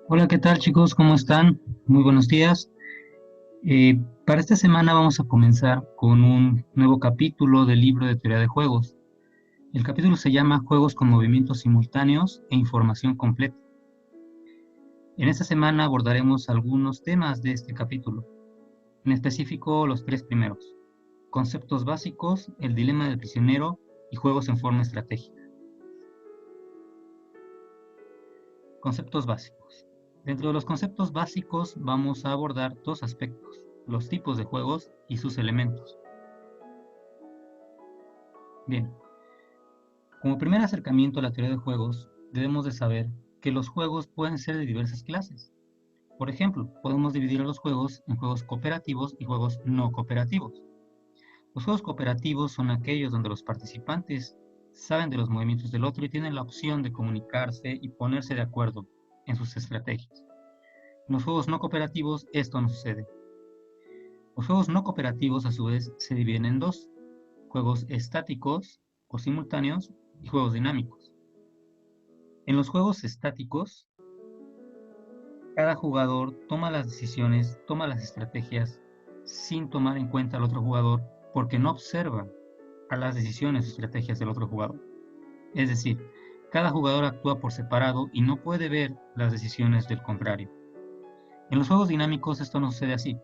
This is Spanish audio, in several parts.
Hola, ¿qué tal chicos? ¿Cómo están? Muy buenos días. Para esta semana vamos a comenzar con un nuevo capítulo del libro de teoría de juegos. El capítulo se llama Juegos con movimientos simultáneos e información completa. En esta semana abordaremos algunos temas de este capítulo, en específico los tres primeros: conceptos básicos, el dilema del prisionero y juegos en forma estratégica. Conceptos básicos. Dentro de los conceptos básicos vamos a abordar dos aspectos: los tipos de juegos y sus elementos. Bien, como primer acercamiento a la teoría de juegos, debemos de saber que los juegos pueden ser de diversas clases. Por ejemplo, podemos dividir a los juegos en juegos cooperativos y juegos no cooperativos. Los juegos cooperativos son aquellos donde los participantes saben de los movimientos del otro y tienen la opción de comunicarse y ponerse de acuerdo en sus estrategias. En los juegos no cooperativos esto no sucede. Los juegos no cooperativos a su vez se dividen en dos: juegos estáticos o simultáneos y juegos dinámicos. En los juegos estáticos, cada jugador toma las decisiones, toma las estrategias sin tomar en cuenta al otro jugador, porque no observa a las decisiones o estrategias del otro jugador. Es decir, cada jugador actúa por separado y no puede ver las decisiones del contrario. En los juegos dinámicos esto no sucede así.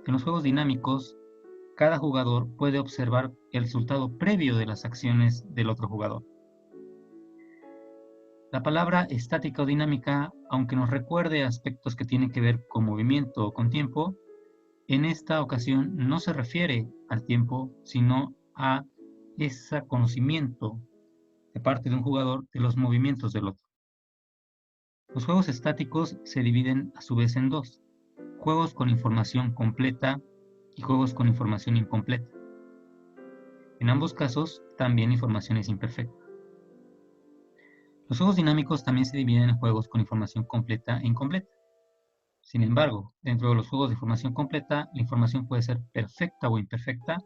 En los juegos dinámicos, cada jugador puede observar el resultado previo de las acciones del otro jugador. La palabra estática o dinámica, aunque nos recuerde aspectos que tienen que ver con movimiento o con tiempo, en esta ocasión no se refiere al tiempo, sino a ese conocimiento de parte de un jugador de los movimientos del otro. Los juegos estáticos se dividen a su vez en dos: juegos con información completa y juegos con información incompleta. En ambos casos, también información es imperfecta. Los juegos dinámicos también se dividen en juegos con información completa e incompleta. Sin embargo, dentro de los juegos de información completa, la información puede ser perfecta o imperfecta,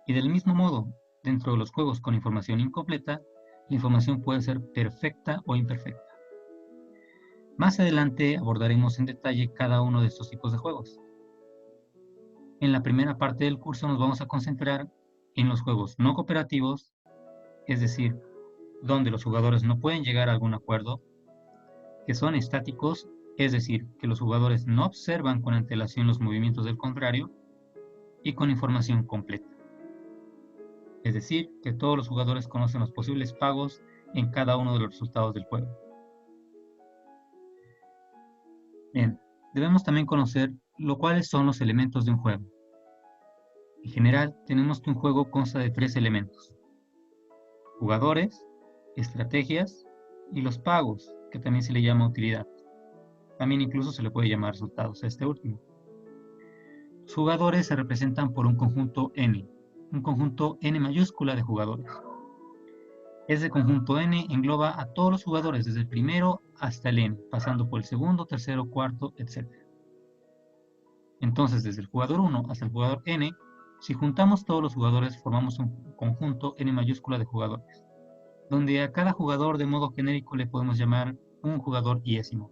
y del mismo modo, dentro de los juegos con información incompleta, la información puede ser perfecta o imperfecta. Más adelante abordaremos en detalle cada uno de estos tipos de juegos. En la primera parte del curso nos vamos a concentrar en los juegos no cooperativos, es decir, donde los jugadores no pueden llegar a algún acuerdo, que son estáticos, es decir, que los jugadores no observan con antelación los movimientos del contrario, y con información completa, es decir, que todos los jugadores conocen los posibles pagos en cada uno de los resultados del juego. Bien, debemos también conocer cuáles son los elementos de un juego. En general, tenemos que un juego consta de tres elementos: jugadores, estrategias y los pagos, que también se le llama utilidad. También incluso se le puede llamar resultados a este último. Los jugadores se representan por un conjunto N, un conjunto N mayúscula de jugadores. Ese conjunto N engloba a todos los jugadores, desde el primero hasta el N, pasando por el segundo, tercero, cuarto, etc. Entonces, desde el jugador 1 hasta el jugador N, si juntamos todos los jugadores, formamos un conjunto N mayúscula de jugadores, donde a cada jugador de modo genérico le podemos llamar un jugador iésimo.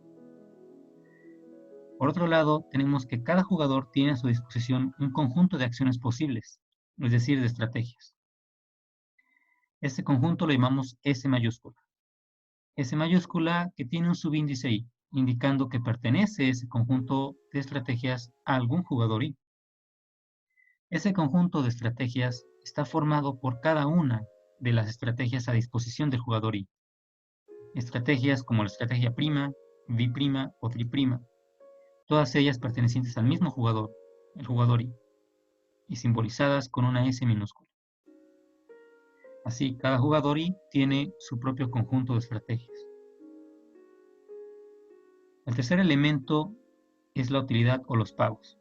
Por otro lado, tenemos que cada jugador tiene a su disposición un conjunto de acciones posibles, es decir, de estrategias. Este conjunto lo llamamos S mayúscula. S mayúscula que tiene un subíndice I, indicando que pertenece ese conjunto de estrategias a algún jugador I. Ese conjunto de estrategias está formado por cada una de las estrategias a disposición del jugador I. Estrategias como la estrategia prima, biprima o triprima, todas ellas pertenecientes al mismo jugador, el jugador I, y simbolizadas con una S minúscula. Así, cada jugador I tiene su propio conjunto de estrategias. El tercer elemento es la utilidad o los pagos.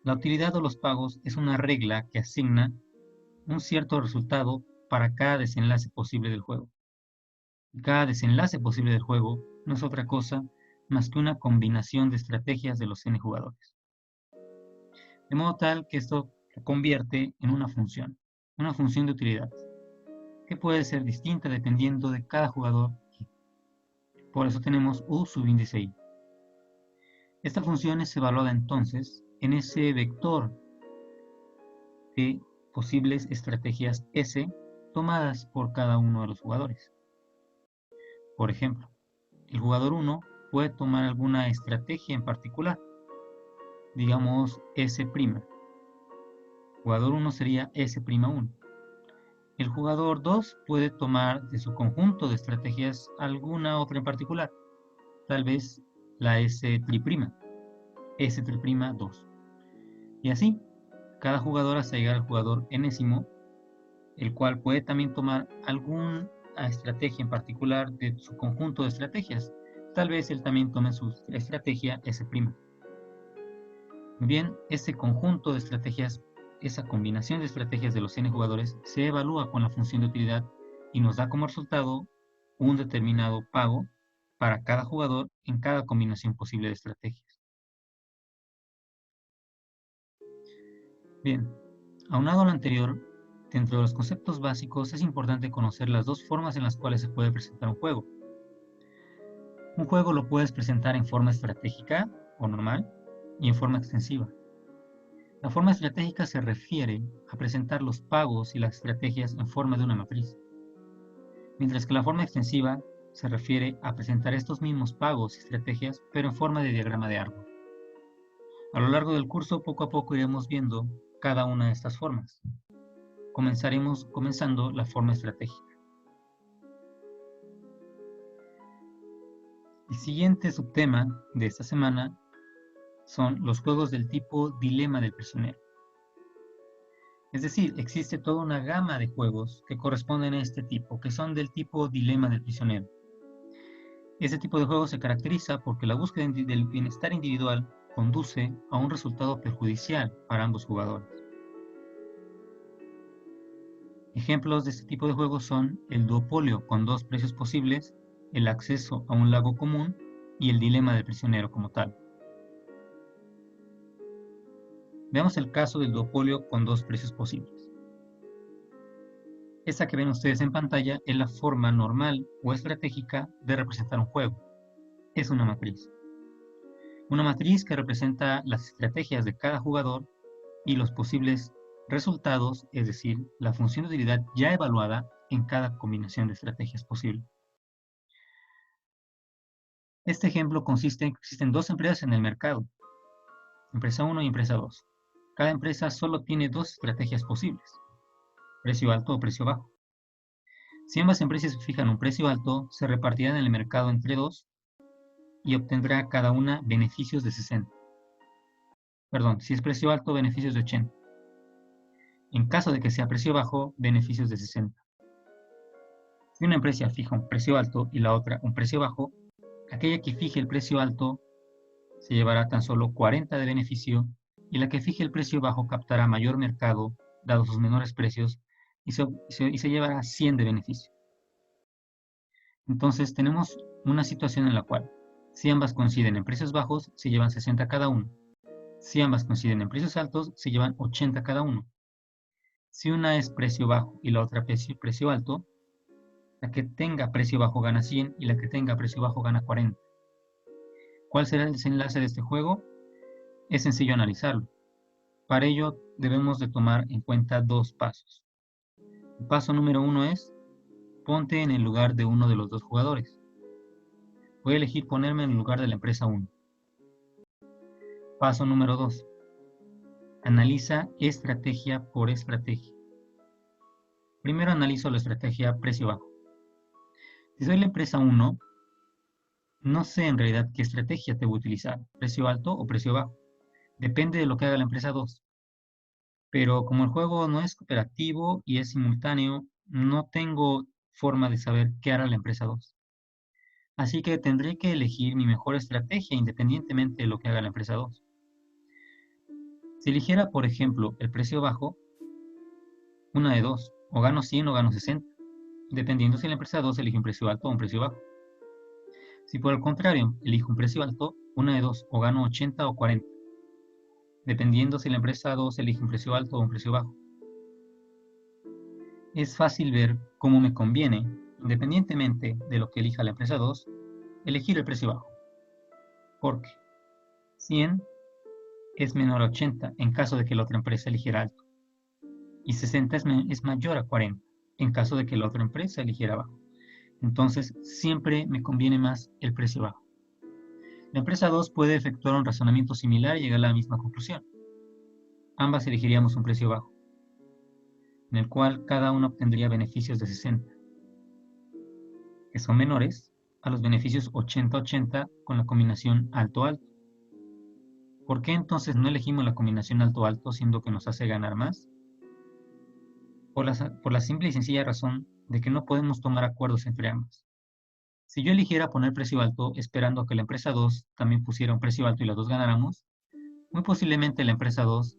La utilidad o los pagos es una regla que asigna un cierto resultado para cada desenlace posible del juego. Y cada desenlace posible del juego no es otra cosa más que una combinación de estrategias de los N jugadores. De modo tal que esto lo convierte en una función de utilidad, que puede ser distinta dependiendo de cada jugador. Por eso tenemos U subíndice I. Esta función es evaluada entonces en ese vector de posibles estrategias S tomadas por cada uno de los jugadores. Por ejemplo, el jugador 1 puede tomar alguna estrategia en particular, digamos S'. Jugador 1 sería S'1. El jugador 2 puede tomar de su conjunto de estrategias alguna otra en particular, tal vez la S', S'2. Y así, cada jugador hasta llegar al jugador enésimo, el cual puede también tomar alguna estrategia en particular de su conjunto de estrategias. Tal vez él también tome su estrategia S'. Bien, ese conjunto de estrategias, esa combinación de estrategias de los n jugadores se evalúa con la función de utilidad y nos da como resultado un determinado pago para cada jugador en cada combinación posible de estrategias. Bien, aunado a lo anterior, dentro de los conceptos básicos es importante conocer las dos formas en las cuales se puede presentar un juego. Un juego lo puedes presentar en forma estratégica o normal y en forma extensiva. La forma estratégica se refiere a presentar los pagos y las estrategias en forma de una matriz, mientras que la forma extensiva se refiere a presentar estos mismos pagos y estrategias, pero en forma de diagrama de árbol. A lo largo del curso, poco a poco iremos viendo cada una de estas formas. Comenzaremos comenzando la forma estratégica. El siguiente subtema de esta semana son los juegos del tipo dilema del prisionero. Es decir, existe toda una gama de juegos que corresponden a este tipo, que son del tipo dilema del prisionero. Este tipo de juego se caracteriza porque la búsqueda del bienestar individual conduce a un resultado perjudicial para ambos jugadores. Ejemplos de este tipo de juegos son el duopolio con dos precios posibles, el acceso a un lago común y el dilema del prisionero como tal. Veamos el caso del duopolio con dos precios posibles. Esta que ven ustedes en pantalla es la forma normal o estratégica de representar un juego. Es una matriz. Una matriz que representa las estrategias de cada jugador y los posibles resultados, es decir, la función de utilidad ya evaluada en cada combinación de estrategias posible. Este ejemplo consiste en que existen dos empresas en el mercado, empresa 1 y empresa 2. Cada empresa solo tiene dos estrategias posibles, precio alto o precio bajo. Si ambas empresas fijan un precio alto, se repartirán en el mercado entre dos y obtendrá cada una beneficios de 60. Perdón, si es precio alto, beneficios de 80. En caso de que sea precio bajo, beneficios de 60. Si una empresa fija un precio alto y la otra un precio bajo, aquella que fije el precio alto se llevará tan solo 40 de beneficio y la que fije el precio bajo captará mayor mercado, dados sus menores precios, y se llevará 100 de beneficio. Entonces tenemos una situación en la cual, si ambas coinciden en precios bajos, se llevan 60 cada uno. Si ambas coinciden en precios altos, se llevan 80 cada uno. Si una es precio bajo y la otra precio alto, la que tenga precio bajo gana 100 y la que tenga precio bajo gana 40. ¿Cuál será el desenlace de este juego? Es sencillo analizarlo. Para ello debemos de tomar en cuenta dos pasos. El paso número 1 es, ponte en el lugar de uno de los dos jugadores. Voy a elegir ponerme en el lugar de la empresa 1. Paso número 2. Analiza estrategia por estrategia. Primero analizo la estrategia precio bajo. Si soy la empresa 1, no sé en realidad qué estrategia te voy a utilizar, precio alto o precio bajo. Depende de lo que haga la empresa 2. Pero como el juego no es cooperativo y es simultáneo, no tengo forma de saber qué hará la empresa 2. Así que tendré que elegir mi mejor estrategia independientemente de lo que haga la empresa 2. Si eligiera, por ejemplo, el precio bajo, una de dos, o gano 100 o gano 60, dependiendo si la empresa 2 elige un precio alto o un precio bajo. Si por el contrario elijo un precio alto, una de dos, o gano 80 o 40, dependiendo si la empresa 2 elige un precio alto o un precio bajo. Es fácil ver cómo me conviene, independientemente de lo que elija la empresa 2, elegir el precio bajo, porque 100 es menor a 80 en caso de que la otra empresa eligiera alto, y 60 es mayor a 40 en caso de que la otra empresa eligiera bajo. Entonces, siempre me conviene más el precio bajo. La empresa 2 puede efectuar un razonamiento similar y llegar a la misma conclusión. Ambas elegiríamos un precio bajo, en el cual cada una obtendría beneficios de 60, que son menores a los beneficios 80-80 con la combinación alto-alto. ¿Por qué entonces no elegimos la combinación alto-alto, siendo que nos hace ganar más? Por la simple y sencilla razón de que no podemos tomar acuerdos entre ambas. Si yo eligiera poner precio alto esperando que la empresa 2 también pusiera un precio alto y las dos ganáramos, muy posiblemente la empresa 2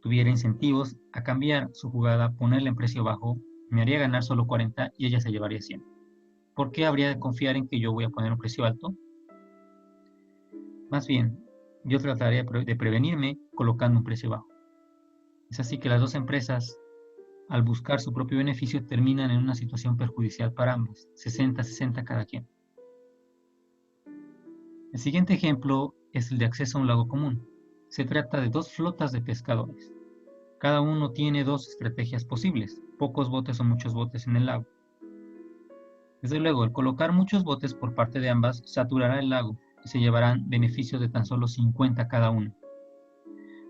tuviera incentivos a cambiar su jugada, ponerla en precio bajo, me haría ganar solo 40 y ella se llevaría 100. ¿Por qué habría de confiar en que yo voy a poner un precio alto? Más bien, yo trataría de prevenirme colocando un precio bajo. Es así que las dos empresas, al buscar su propio beneficio, terminan en una situación perjudicial para ambos, 60-60 cada quien. El siguiente ejemplo es el de acceso a un lago común. Se trata de dos flotas de pescadores. Cada uno tiene dos estrategias posibles, pocos botes o muchos botes en el lago. Desde luego, el colocar muchos botes por parte de ambas saturará el lago y se llevarán beneficios de tan solo 50 cada uno.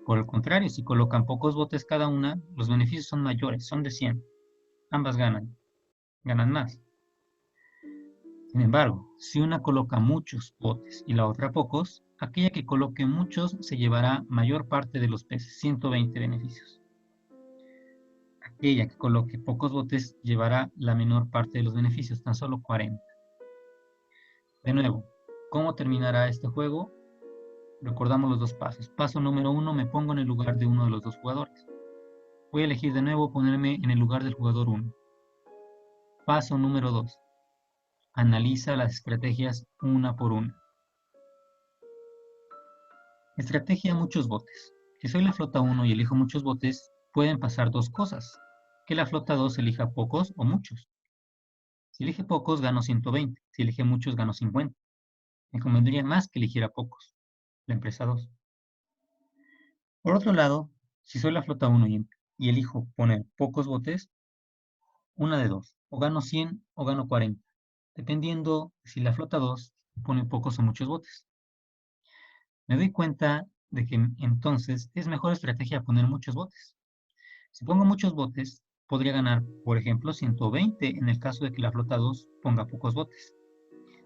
Por el contrario, si colocan pocos botes cada una, los beneficios son mayores, son de 100. Ambas ganan más. Sin embargo, si una coloca muchos botes y la otra pocos, aquella que coloque muchos se llevará mayor parte de los peces, 120 beneficios. Aquella que coloque pocos botes llevará la menor parte de los beneficios, tan solo 40. De nuevo, ¿cómo terminará este juego? Recordamos los dos pasos. Paso número 1, me pongo en el lugar de uno de los dos jugadores. Voy a elegir de nuevo ponerme en el lugar del jugador 1. Paso número 2, analiza las estrategias una por una. Estrategia muchos botes. Si soy la flota 1 y elijo muchos botes, pueden pasar dos cosas. Que la flota 2 elija pocos o muchos. Si elige pocos, gano 120. Si elige muchos, gano 50. Me convendría más que eligiera pocos, la empresa 2. Por otro lado, si soy la flota 1 y elijo poner pocos botes, una de dos, o gano 100 o gano 40, dependiendo si la flota 2 pone pocos o muchos botes. Me doy cuenta de que entonces es mejor estrategia poner muchos botes. Si pongo muchos botes, podría ganar, por ejemplo, 120 en el caso de que la flota 2 ponga pocos botes.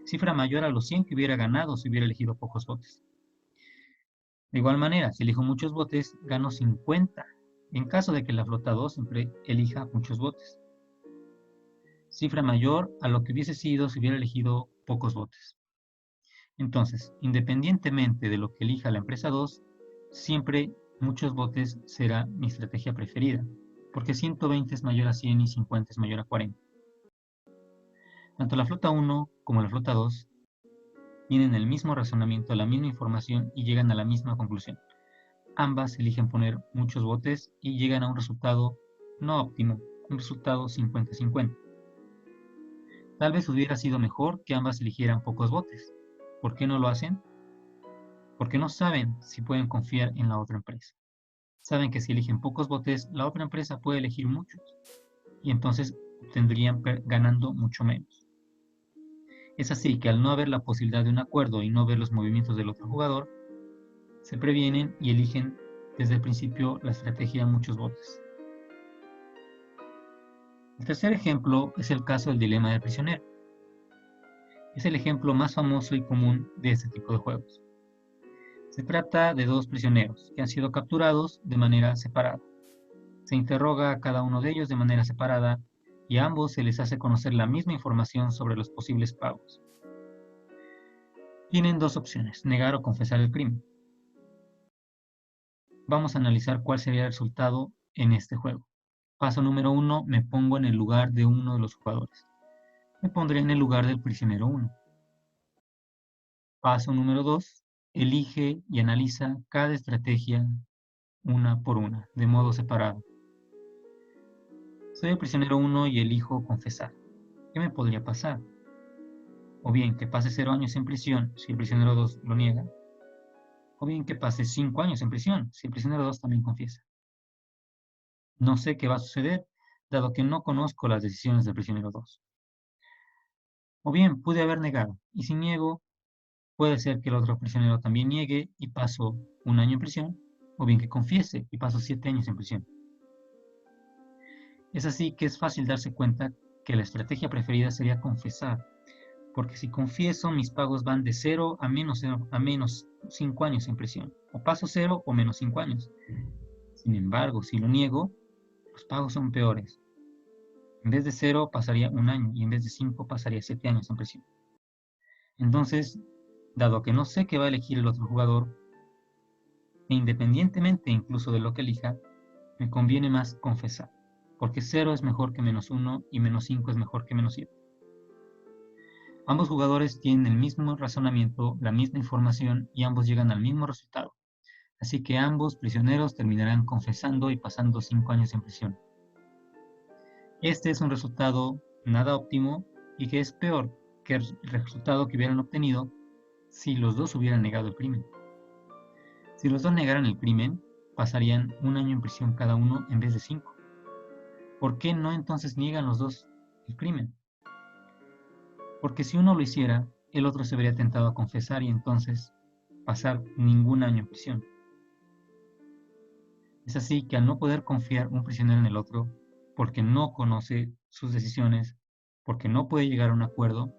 Cifra mayor a los 100 que hubiera ganado si hubiera elegido pocos botes. De igual manera, si elijo muchos botes, gano 50 en caso de que la flota 2 siempre elija muchos botes. Cifra mayor a lo que hubiese sido si hubiera elegido pocos botes. Entonces, independientemente de lo que elija la empresa 2, siempre muchos botes será mi estrategia preferida, porque 120 es mayor a 100 y 50 es mayor a 40. Tanto la flota 1 como la flota 2 tienen el mismo razonamiento, la misma información y llegan a la misma conclusión. Ambas eligen poner muchos botes y llegan a un resultado no óptimo, un resultado 50-50. Tal vez hubiera sido mejor que ambas eligieran pocos botes. ¿Por qué no lo hacen? Porque no saben si pueden confiar en la otra empresa. Saben que si eligen pocos botes, la otra empresa puede elegir muchos y entonces tendrían ganando mucho menos. Es así que al no haber la posibilidad de un acuerdo y no ver los movimientos del otro jugador, se previenen y eligen desde el principio la estrategia muchos botes. El tercer ejemplo es el caso del dilema del prisionero. Es el ejemplo más famoso y común de este tipo de juegos. Se trata de dos prisioneros que han sido capturados de manera separada. Se interroga a cada uno de ellos de manera separada y a ambos se les hace conocer la misma información sobre los posibles pagos. Tienen dos opciones, negar o confesar el crimen. Vamos a analizar cuál sería el resultado en este juego. Paso número 1, me pongo en el lugar de uno de los jugadores. Me pondré en el lugar del prisionero 1. Paso número 2, elige y analiza cada estrategia una por una, de modo separado. Soy el prisionero 1 y elijo confesar. ¿Qué me podría pasar? O bien que pase 0 años en prisión si el prisionero 2 lo niega, o bien que pase 5 años en prisión si el prisionero 2 también confiesa. No sé qué va a suceder, dado que no conozco las decisiones del prisionero 2. O bien pude haber negado, y si niego, puede ser que el otro prisionero también niegue y paso 1 año en prisión, o bien que confiese y paso 7 años en prisión. Es así que es fácil darse cuenta que la estrategia preferida sería confesar, porque si confieso, mis pagos van de 0 a menos 5 años en prisión, o paso 0 o menos 5 años. Sin embargo, si lo niego, los pagos son peores. En vez de 0 pasaría 1 año y en vez de 5 pasaría 7 años en prisión. Entonces, dado que no sé qué va a elegir el otro jugador, e independientemente incluso de lo que elija, me conviene más confesar, porque 0 es mejor que menos 1 y menos 5 es mejor que menos 7. Ambos jugadores tienen el mismo razonamiento, la misma información y ambos llegan al mismo resultado. Así que ambos prisioneros terminarán confesando y pasando 5 años en prisión. Este es un resultado nada óptimo y que es peor que el resultado que hubieran obtenido si los dos hubieran negado el crimen. Si los dos negaran el crimen, pasarían 1 año en prisión cada uno en vez de 5. ¿Por qué no entonces niegan los dos el crimen? Porque si uno lo hiciera, el otro se vería tentado a confesar y entonces pasar ningún año en prisión. Es así que al no poder confiar un prisionero en el otro, porque no conoce sus decisiones, porque no puede llegar a un acuerdo,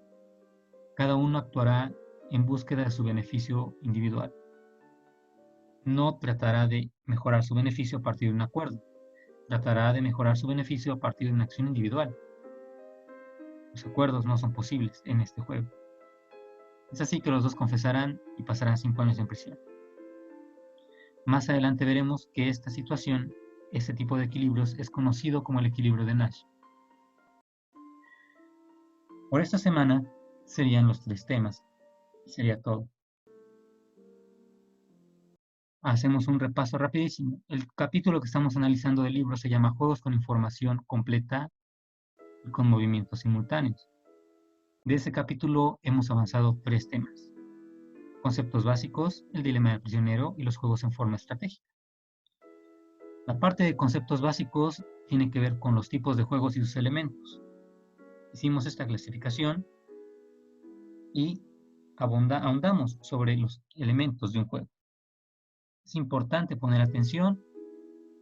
cada uno actuará en búsqueda de su beneficio individual. No tratará de mejorar su beneficio a partir de un acuerdo, tratará de mejorar su beneficio a partir de una acción individual. Los acuerdos no son posibles en este juego. Es así que los dos confesarán y pasarán 5 años en prisión. Más adelante veremos que esta situación, este tipo de equilibrios, es conocido como el equilibrio de Nash. Por esta semana serían los 3 temas. Sería todo. Hacemos un repaso rapidísimo. El capítulo que estamos analizando del libro se llama Juegos con información completa y con movimientos simultáneos. De ese capítulo hemos avanzado 3 temas. Conceptos básicos, el dilema del prisionero y los juegos en forma estratégica. La parte de conceptos básicos tiene que ver con los tipos de juegos y sus elementos. Hicimos esta clasificación y ahondamos sobre los elementos de un juego. Es importante poner atención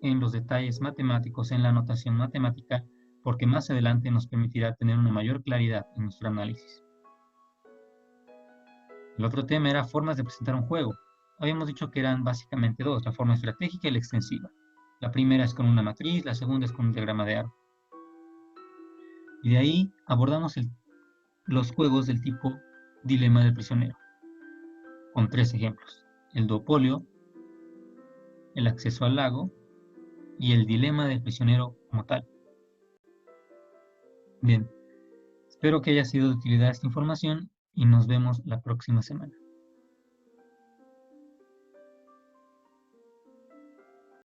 en los detalles matemáticos, en la notación matemática, porque más adelante nos permitirá tener una mayor claridad en nuestro análisis. El otro tema era formas de presentar un juego. Habíamos dicho que eran básicamente 2, la forma estratégica y la extensiva. La primera es con una matriz, la segunda es con un diagrama de árbol. Y de ahí abordamos los juegos del tipo dilema del prisionero, con 3 ejemplos: el duopolio, el acceso al lago y el dilema del prisionero como tal. Bien, espero que haya sido de utilidad esta información y nos vemos la próxima semana.